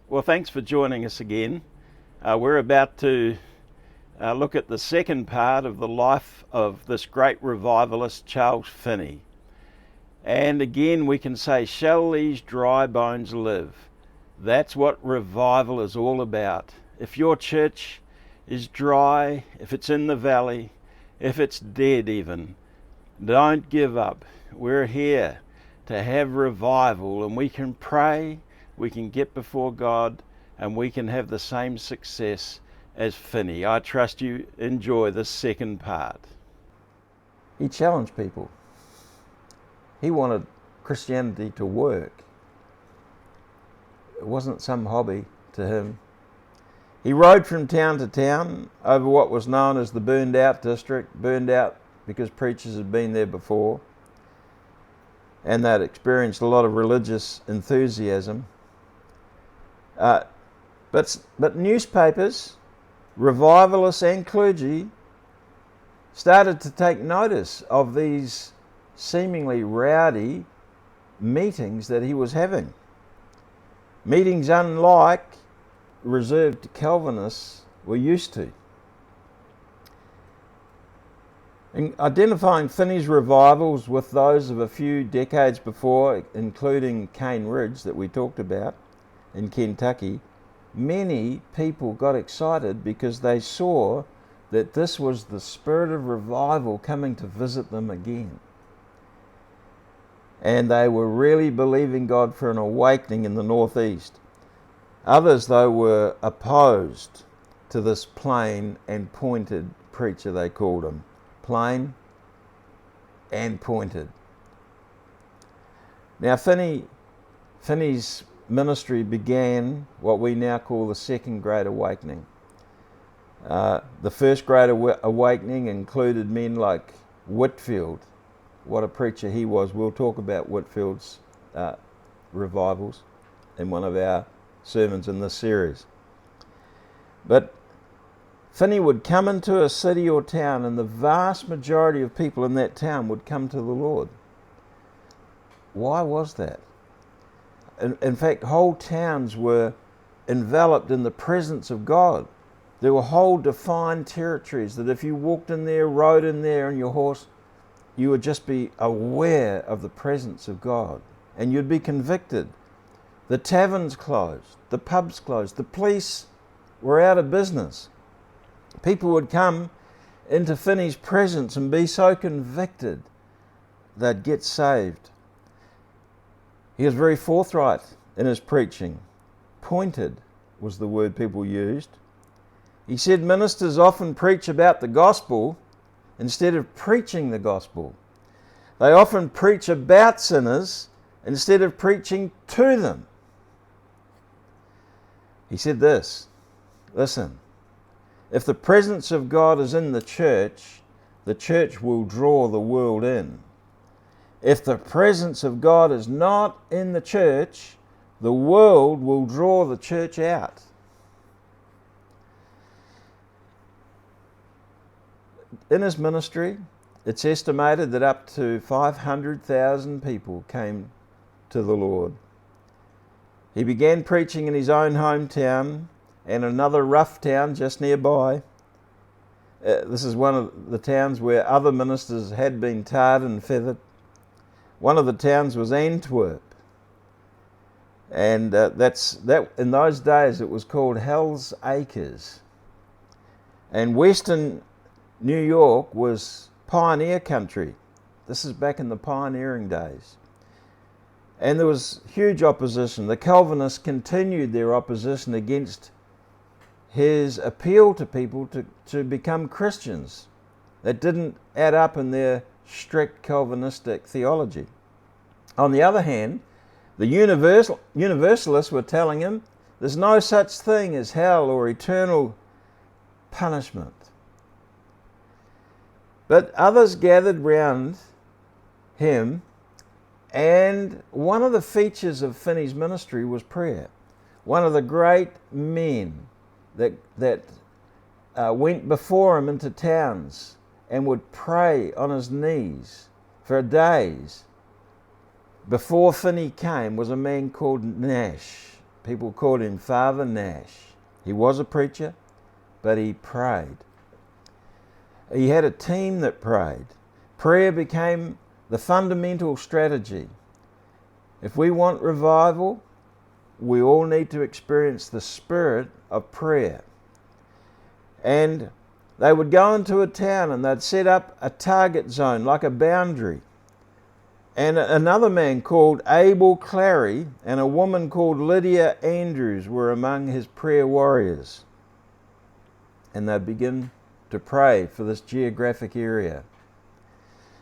Well, thanks for joining us again. We're about to look at the second part of the life of this great revivalist, Charles Finney. And again, we can say, shall these dry bones live? That's what revival is all about. If your church is dry, if it's in the valley, if it's dead even, don't give up. We're here to have revival, and we can pray, we can get before God, and we can have the same success as Finney. I trust you enjoy this second part. He challenged people. He wanted Christianity to work. It wasn't some hobby to him. He rode from town to town over what was known as the burned out district, burned out because preachers had been there before and they'd experienced a lot of religious enthusiasm. But newspapers, revivalists and clergy started to take notice of these seemingly rowdy meetings that he was having. Meetings unlike reserved Calvinists were used to. In identifying Finney's revivals with those of a few decades before, including Cane Ridge that we talked about in Kentucky, many people got excited because they saw that this was the spirit of revival coming to visit them again. And they were really believing God for an awakening in the Northeast. Others, though, were opposed to this plain and pointed preacher, they called him. Plain and pointed. Now, Finney's ministry began what we now call the Second Great Awakening. The First Great Awakening included men like Whitefield. What a preacher he was. We'll talk about Whitefield's revivals in one of our sermons in this series. But Finney would come into a city or town and the vast majority of people in that town would come to the Lord. Why was that? In fact, whole towns were enveloped in the presence of God. There were whole defined territories that if you walked in there, rode in there on your horse, you would just be aware of the presence of God and you'd be convicted. The taverns closed, the pubs closed, the police were out of business. People would come into Finney's presence and be so convicted they'd get saved. He was very forthright in his preaching. Pointed was the word people used. He said ministers often preach about the gospel instead of preaching the gospel. They often preach about sinners instead of preaching to them. He said this, listen, if the presence of God is in the church will draw the world in. If the presence of God is not in the church, the world will draw the church out. In his ministry, it's estimated that up to 500,000 people came to the Lord. He began preaching in his own hometown and another rough town just nearby. This is one of the towns where other ministers had been tarred and feathered. One of the towns was Antwerp. And in those days it was called Hell's Acres. And western New York was pioneer country. This is back in the pioneering days. And there was huge opposition. The Calvinists continued their opposition against his appeal to people to become Christians. That didn't add up in their strict Calvinistic theology. On the other hand, the Universalists were telling him there's no such thing as hell or eternal punishment. But others gathered round him, and one of the features of Finney's ministry was prayer. One of the great men that went before him into towns and would pray on his knees for days before Finney came was a man called Nash. People called him Father Nash. He was a preacher, but he prayed. He had a team that prayed. Prayer became the fundamental strategy. If we want revival, we all need to experience the spirit of prayer. And they would go into a town and they'd set up a target zone, like a boundary. And another man called Clarry and a woman called Lydia Andrews were among his prayer warriors. And they'd begin to pray for this geographic area.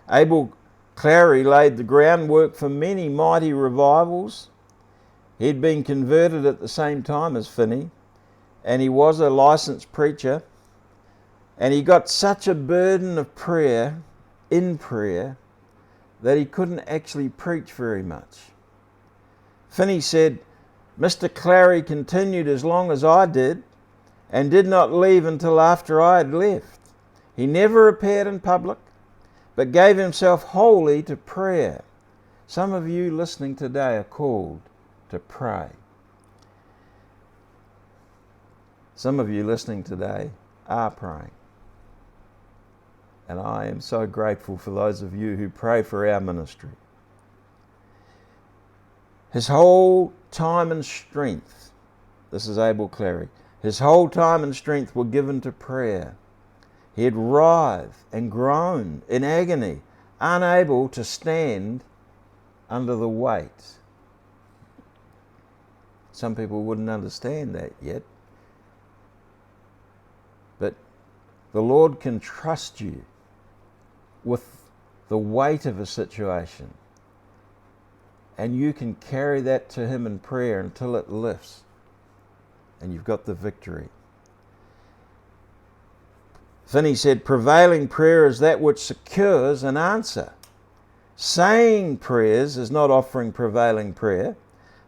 Clarry laid the groundwork for many mighty revivals. He'd been converted at the same time as Finney, and he was a licensed preacher. And he got such a burden of prayer, that he couldn't actually preach very much. Finney said, Mr. Clarry continued as long as I did, and did not leave until after I had left. He never appeared in public, but gave himself wholly to prayer. Some of you listening today are called to pray. Some of you listening today are praying. And I am so grateful for those of you who pray for our ministry. His whole time and strength, this is Clarry, his whole time and strength were given to prayer. He'd writhe and groan in agony, unable to stand under the weight. Some people wouldn't understand that yet. But the Lord can trust you with the weight of a situation, and you can carry that to Him in prayer until it lifts and you've got the victory. Finney said, prevailing prayer is that which secures an answer. Saying prayers is not offering prevailing prayer.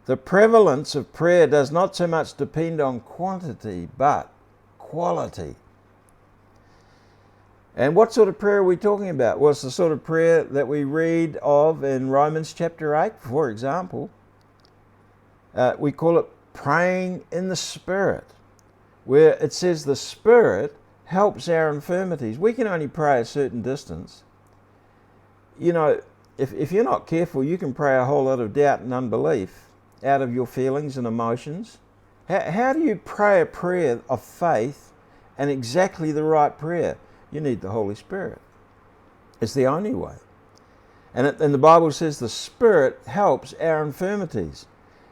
The prevalence of prayer does not so much depend on quantity, but quality. And what sort of prayer are we talking about? Well, it's the sort of prayer that we read of in Romans chapter 8, for example. We call it praying in the Spirit, where it says the Spirit helps our infirmities. We can only pray a certain distance. You know, if you're not careful, you can pray a whole lot of doubt and unbelief out of your feelings and emotions. How do you pray a prayer of faith and exactly the right prayer? You need the Holy Spirit. It's the only way. And the Bible says the Spirit helps our infirmities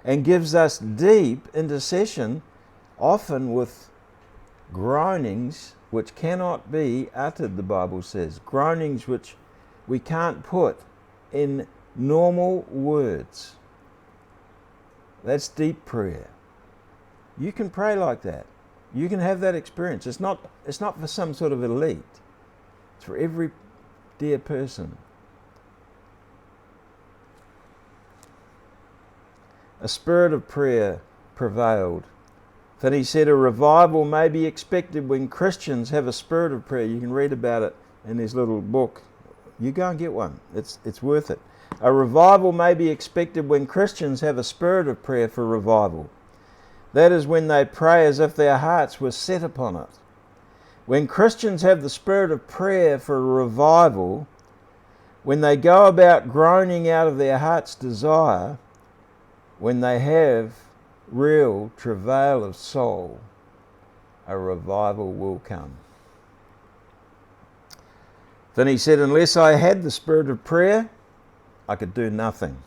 and gives us deep intercession, often with groanings which cannot be uttered, the Bible says. Groanings which we can't put in normal words. That's deep prayer. You can pray like that. You can have that experience. It's not for some sort of elite. It's for every dear person. A spirit of prayer prevailed. Finney said a revival may be expected when Christians have a spirit of prayer. You can read about it in his little book. You go and get one. It's worth it. A revival may be expected when Christians have a spirit of prayer for revival. That is when they pray as if their hearts were set upon it. When Christians have the spirit of prayer for revival, when they go about groaning out of their heart's desire, when they have real travail of soul, a revival will come. Then he said, unless I had the spirit of prayer, I could do nothing.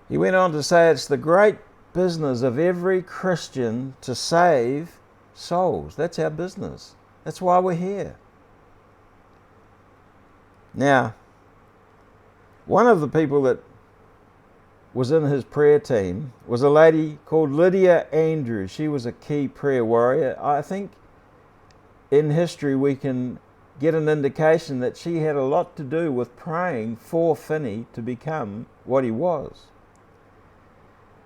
He went on to say it's the great business of every Christian to save souls. That's our business. That's why we're here. Now, one of the people that was in his prayer team was a lady called Lydia Andrews. She was a key prayer warrior. I think in history we can get an indication that she had a lot to do with praying for Finney to become what he was.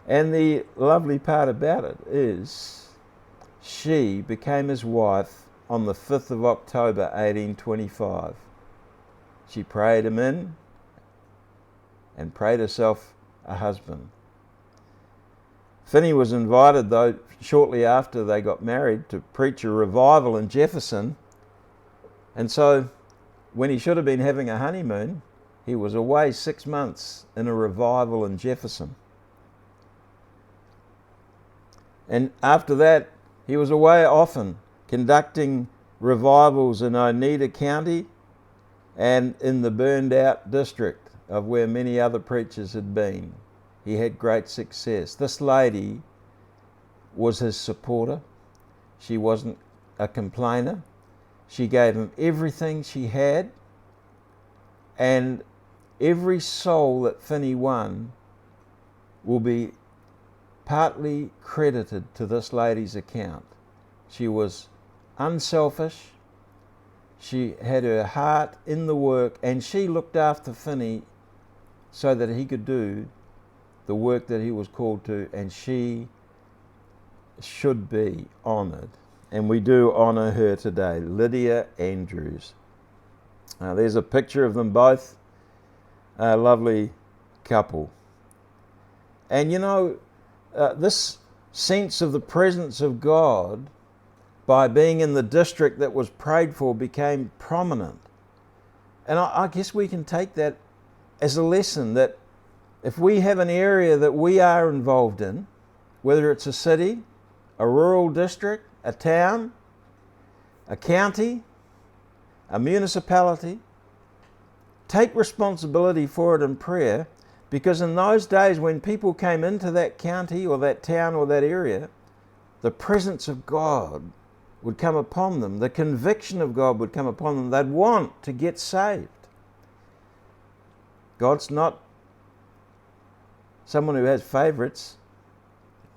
And the lovely part about it is she became his wife on the 5th of October 1825. She prayed him in and prayed herself a husband. Finney was invited, though, shortly after they got married, to preach a revival in Jefferson. And so, when he should have been having a honeymoon, he was away 6 months in a revival in Jefferson. And after that, he was away often, conducting revivals in Oneida County and in the burned out district of where many other preachers had been. He had great success. This lady was his supporter. She wasn't a complainer. She gave him everything she had, and every soul that Finney won will be partly credited to this lady's account. She was unselfish. She had her heart in the work, and she looked after Finney so that he could do the work that he was called to, and she should be honoured. And we do honour her today, Lydia Andrews. There's a picture of them both, a lovely couple. And you know, this sense of the presence of God by being in the district that was prayed for became prominent. And I guess we can take that as a lesson that if we have an area that we are involved in, whether it's a city, a rural district, a town, a county, a municipality, take responsibility for it in prayer, because in those days when people came into that county or that town or that area, the presence of God would come upon them. The conviction of God would come upon them. They'd want to get saved. God's not someone who has favourites.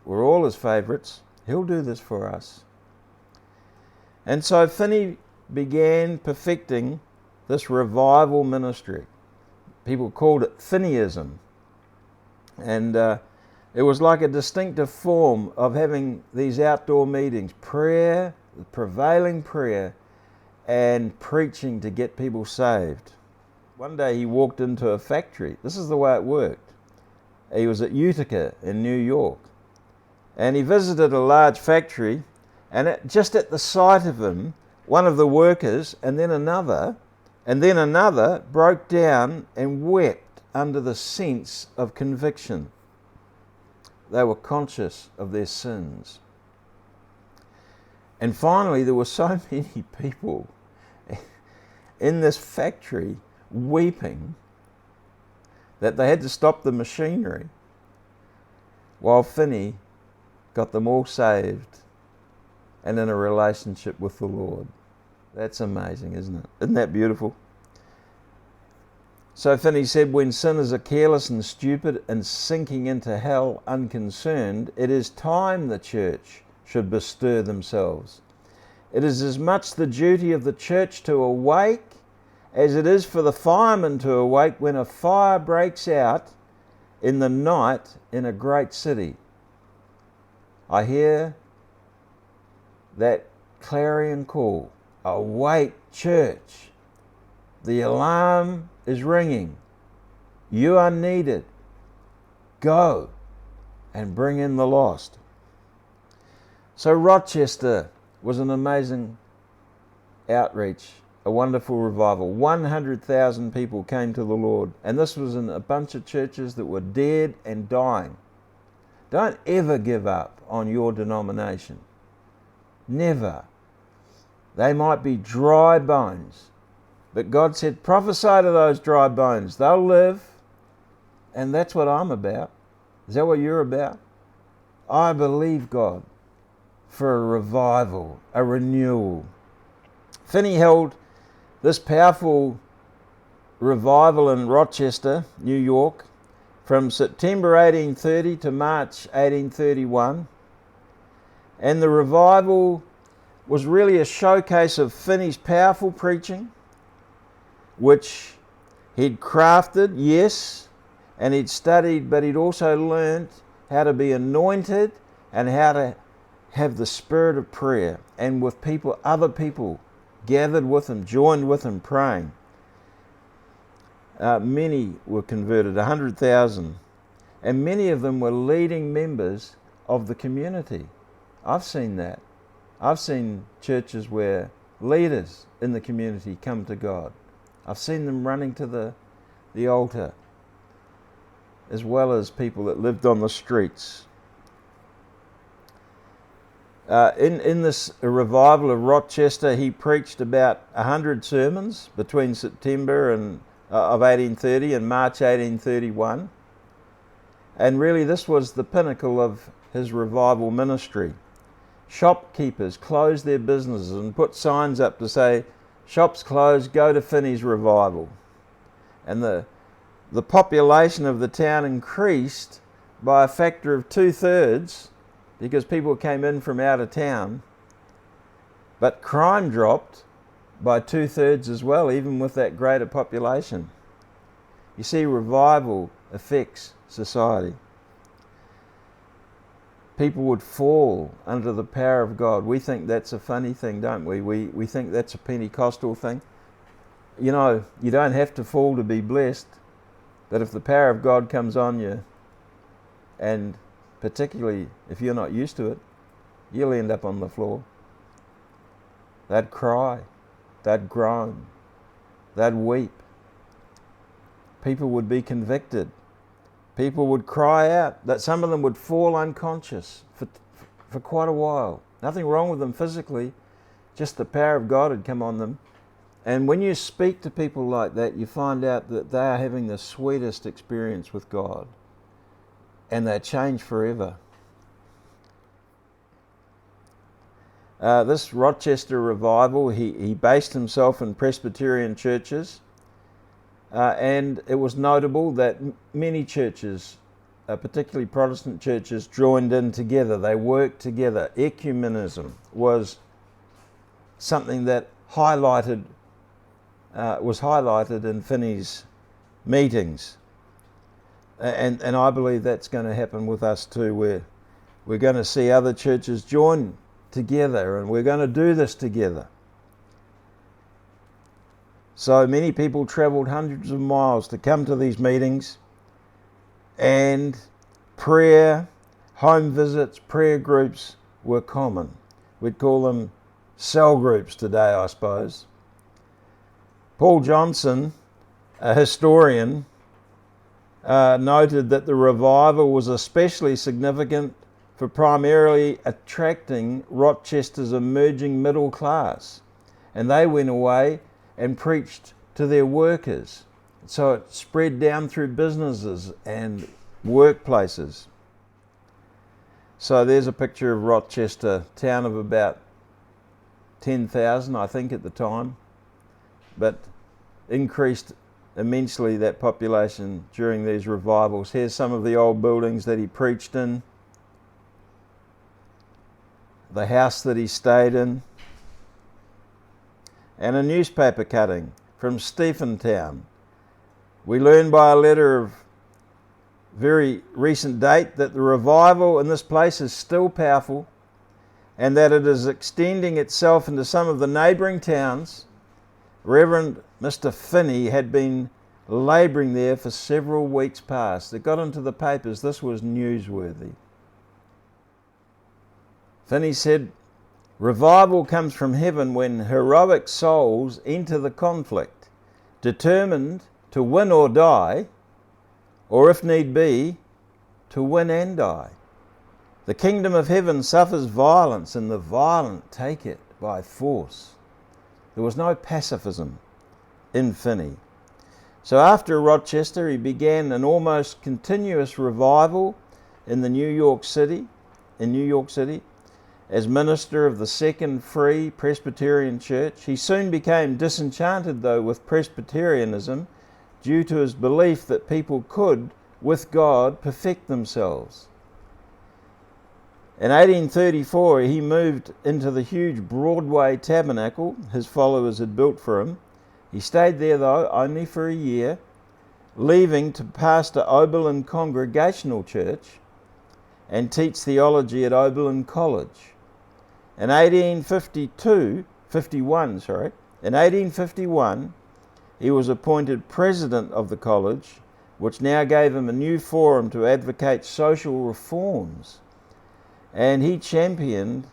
We're all his favourites. He'll do this for us. And so Finney began perfecting this revival ministry. People called it Finneyism. And it was like a distinctive form of having these outdoor meetings, prayer, the prevailing prayer, and preaching to get people saved. One day he walked into a factory. This is the way it worked. He was at Utica in New York. And he visited a large factory, and just at the sight of him, one of the workers and then another broke down and wept under the sense of conviction. They were conscious of their sins. And finally, there were so many people in this factory weeping that they had to stop the machinery while Finney got them all saved and in a relationship with the Lord. That's amazing, isn't it? Isn't that beautiful? So Finney said, when sinners are careless and stupid and sinking into hell unconcerned, it is time the church should bestir themselves. It is as much the duty of the church to awake as it is for the fireman to awake when a fire breaks out in the night in a great city. I hear that clarion call, awake church. The alarm is ringing. You are needed. Go and bring in the lost. So Rochester was an amazing outreach, a wonderful revival. 100,000 people came to the Lord, and this was in a bunch of churches that were dead and dying. Don't ever give up on your denomination. Never. They might be dry bones, but God said, prophesy to those dry bones. They'll live, and that's what I'm about. Is that what you're about? I believe God for a revival, a renewal. Finney held this powerful revival in Rochester, New York, from September 1830 to March 1831. And the revival was really a showcase of Finney's powerful preaching, which he'd crafted, yes, and he'd studied, but he'd also learned how to be anointed and how to have the spirit of prayer, and with people, other people gathered with him, joined with him, praying. Many were converted, 100,000, and many of them were leading members of the community. I've seen that. I've seen churches where leaders in the community come to God. I've seen them running to the altar, as well as people that lived on the streets. In this revival of Rochester, he preached about 100 sermons between September of 1830 and March 1831. And really this was the pinnacle of his revival ministry. Shopkeepers closed their businesses and put signs up to say, "Shops closed, go to Finney's revival." And the population of the town increased by a factor of 2/3 because people came in from out of town. But crime dropped by 2/3 as well, even with that greater population. You see, revival affects society. People would fall under the power of God. We think that's a funny thing, don't we? We think that's a Pentecostal thing. You know, you don't have to fall to be blessed, but if the power of God comes on you, and particularly if you're not used to it, you'll end up on the floor. They'd cry, they'd groan, they'd weep. People would be convicted. People would cry out. That some of them would fall unconscious for quite a while. Nothing wrong with them physically, just the power of God had come on them. And when you speak to people like that, you find out that they are having the sweetest experience with God. And they're changed forever. This Rochester revival, he based himself in Presbyterian churches. And it was notable that many churches, particularly Protestant churches, joined in together. They worked together. Ecumenism was something that was highlighted in Finney's meetings. And I believe that's going to happen with us too, where we're going to see other churches join together, and we're going to do this together. So many people travelled hundreds of miles to come to these meetings, and prayer, home visits, prayer groups were common. We'd call them cell groups today, I suppose. Paul Johnson, a historian, noted that the revival was especially significant for primarily attracting Rochester's emerging middle class, and they went away and preached to their workers. So it spread down through businesses and workplaces. So there's a picture of Rochester, town of about 10,000, I think, at the time, but increased immensely, that population, during these revivals. Here's some of the old buildings that he preached in, the house that he stayed in, and a newspaper cutting from Stephentown. We learn by a letter of very recent date that the revival in this place is still powerful, and that it is extending itself into some of the neighbouring towns. Reverend Mr. Finney had been labouring there for several weeks past. It got into the papers. This was newsworthy. Finney said, "Revival comes from heaven when heroic souls enter the conflict, determined to win or die, or if need be, to win and die. The kingdom of heaven suffers violence, and the violent take it by force." There was no pacifism in Finney. So after Rochester, he began an almost continuous revival in New York City, as minister of the Second Free Presbyterian Church. He soon became disenchanted, though, with Presbyterianism due to his belief that people could, with God, perfect themselves. In 1834, he moved into the huge Broadway tabernacle his followers had built for him. He stayed there, though, only for a year, leaving to pastor Oberlin Congregational Church and teach theology at Oberlin College. In 1851, he was appointed president of the college, which now gave him a new forum to advocate social reforms. and he championed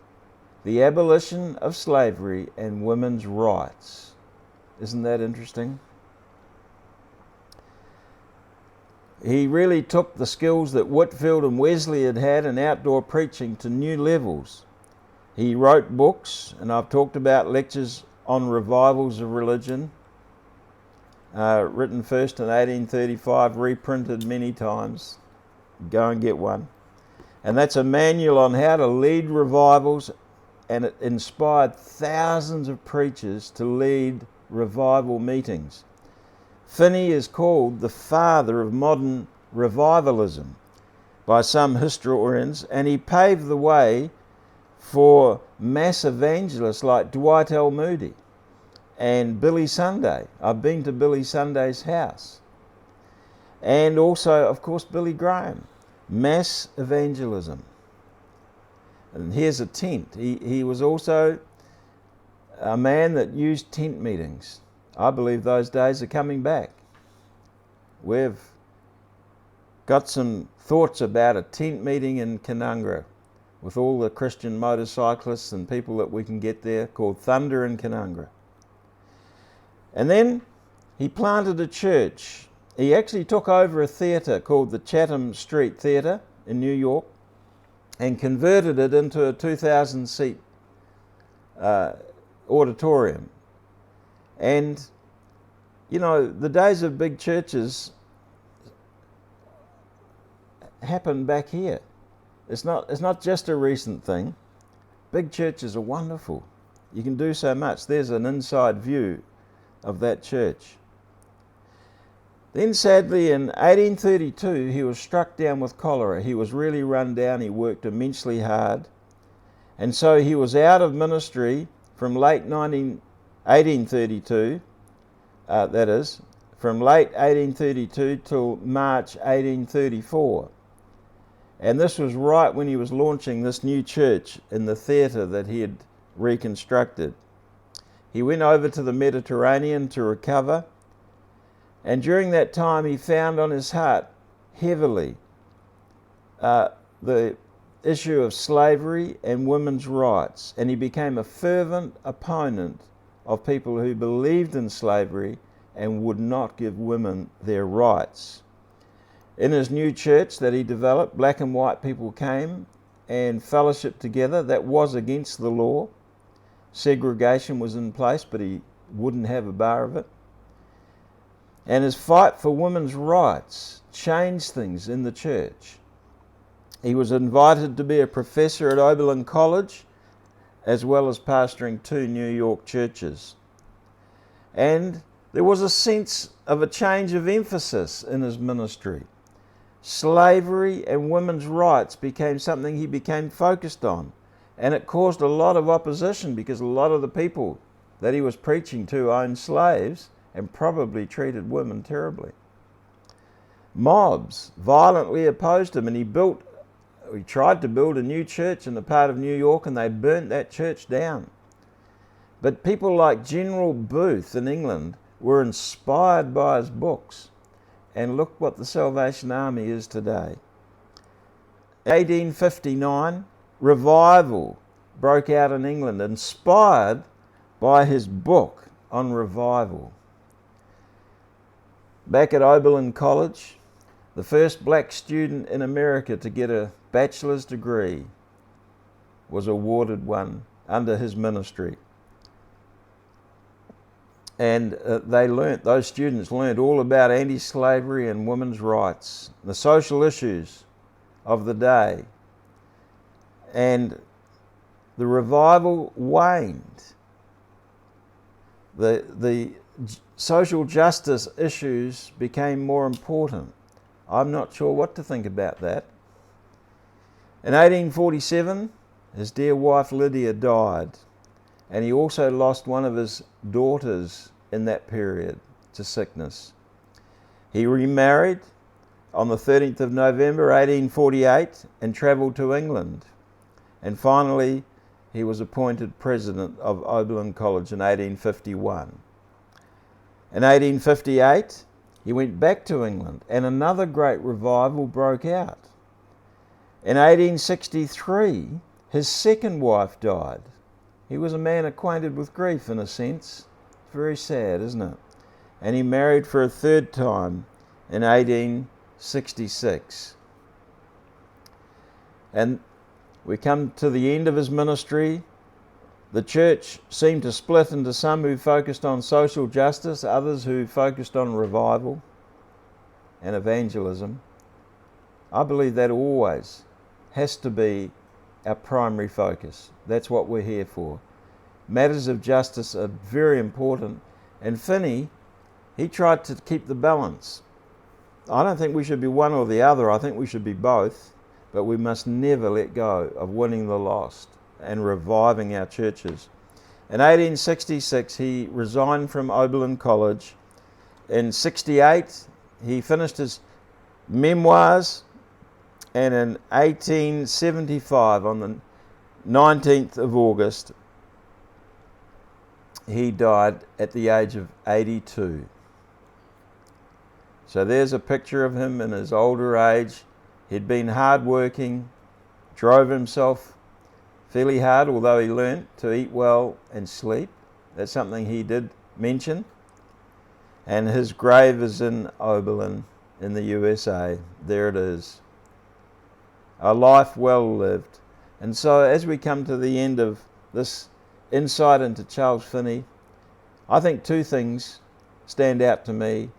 the abolition of slavery and women's rights. Isn't that interesting? He really took the skills that Whitefield and Wesley had had in outdoor preaching to new levels. He wrote books, and I've talked about lectures on revivals of religion, written first in 1835, reprinted many times. Go and get one. And that's a manual on how to lead revivals, and it inspired thousands of preachers to lead revival meetings. Finney is called the father of modern revivalism by some historians, and he paved the way for mass evangelists like Dwight L. Moody and Billy Sunday. I've been to Billy Sunday's house. And also, of course, Billy Graham. Mass evangelism. And here's a tent. He was also a man that used tent meetings. I believe those days are coming back. We've got some thoughts about a tent meeting in Cont'd with all the Christian motorcyclists and people that we can get there, called Thunder in Cont'd. And then he planted a church. He actually took over a theatre called the Chatham Street Theatre in New York and converted it into a 2,000-seat auditorium. And, you know, the days of big churches happened back here. It's not just a recent thing. Big churches are wonderful. You can do so much. There's an inside view of that church. Then sadly in 1832 he was struck down with cholera. He was really run down. He worked immensely hard. And so he was out of ministry from late 1832, that is, from late 1832 till March 1834. And this was right when he was launching this new church in the theatre that he had reconstructed. He went over to the Mediterranean to recover, and during that time he found on his heart heavily the issue of slavery and women's rights, and he became a fervent opponent of people who believed in slavery and would not give women their rights. In his new church that he developed, black and white people came and fellowshiped together. That was against the law. Segregation was in place, but he wouldn't have a bar of it. And his fight for women's rights changed things in the church. He was invited to be a professor at Oberlin College, as well as pastoring 2 New York churches. And there was a sense of a change of emphasis in his ministry. Slavery and women's rights became something he became focused on. And it caused a lot of opposition because a lot of the people that he was preaching to owned slaves and probably treated women terribly. Mobs violently opposed him, and he tried to build a new church in the part of New York, and they burnt that church down. But people like General Booth in England were inspired by his books. And look what the Salvation Army is today. In 1859, revival broke out in England, inspired by his book on revival. Back at Oberlin College, the first black student in America to get a bachelor's degree was awarded one under his ministry. And those students learned all about anti-slavery and women's rights, the social issues of the day. And the revival waned. The social justice issues became more important. I'm not sure what to think about that. In 1847, his dear wife Lydia died, and he also lost one of his daughters in that period to sickness. He remarried on the 13th of November 1848 and travelled to England. And finally, he was appointed president of Oberlin College in 1851. In 1858, he went back to England and another great revival broke out. In 1863, his second wife died. He was a man acquainted with grief in a sense. It's very sad, isn't it? And he married for a third time in 1866. And we come to the end of his ministry. The church seemed to split into some who focused on social justice, others who focused on revival and evangelism. I believe that always has to be our primary focus. That's what we're here for. Matters of justice are very important. And Finney, he tried to keep the balance. I don't think we should be one or the other. I think we should be both. But we must never let go of winning the lost and reviving our churches. In 1866, he resigned from Oberlin College. In 68, he finished his memoirs. And in 1875, on the 19th of August, he died at the age of 82. So there's a picture of him in his older age. He'd been hard-working, drove himself fairly hard, although he learnt to eat well and sleep. That's something he did mention. And his grave is in Oberlin in the USA. There it is. A life well lived. And so as we come to the end of this insight into Charles Finney, I think two things stand out to me.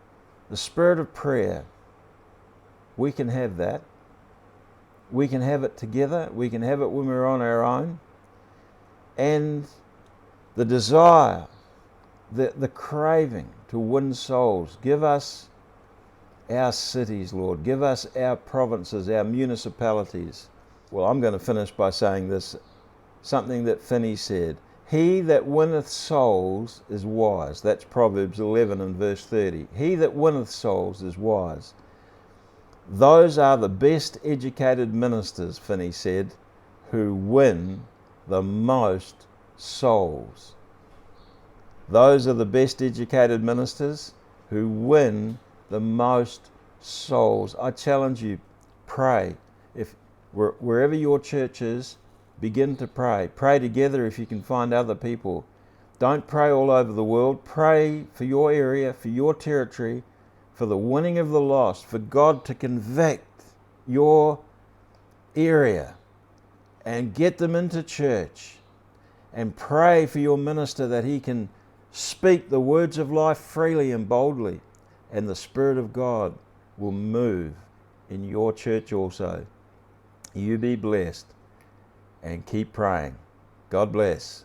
The spirit of prayer, we can have that. We can have it together. We can have it when we're on our own. And the desire, the craving to win souls. Give us our cities, Lord. Give us our provinces, our municipalities. Well, I'm going to finish by saying this, something that Finney said. He that winneth souls is wise. That's Proverbs 11 and verse 30. He that winneth souls is wise. Those are the best educated ministers, Finney said, who win the most souls. Those are the best educated ministers who win the most souls. I challenge you, pray. If wherever your church is, begin to pray. Pray together if you can find other people. Don't pray all over the world. Pray for your area, for your territory, for the winning of the lost, for God to convict your area and get them into church. And pray for your minister that he can speak the words of life freely and boldly. And the Spirit of God will move in your church also. You be blessed and keep praying. God bless.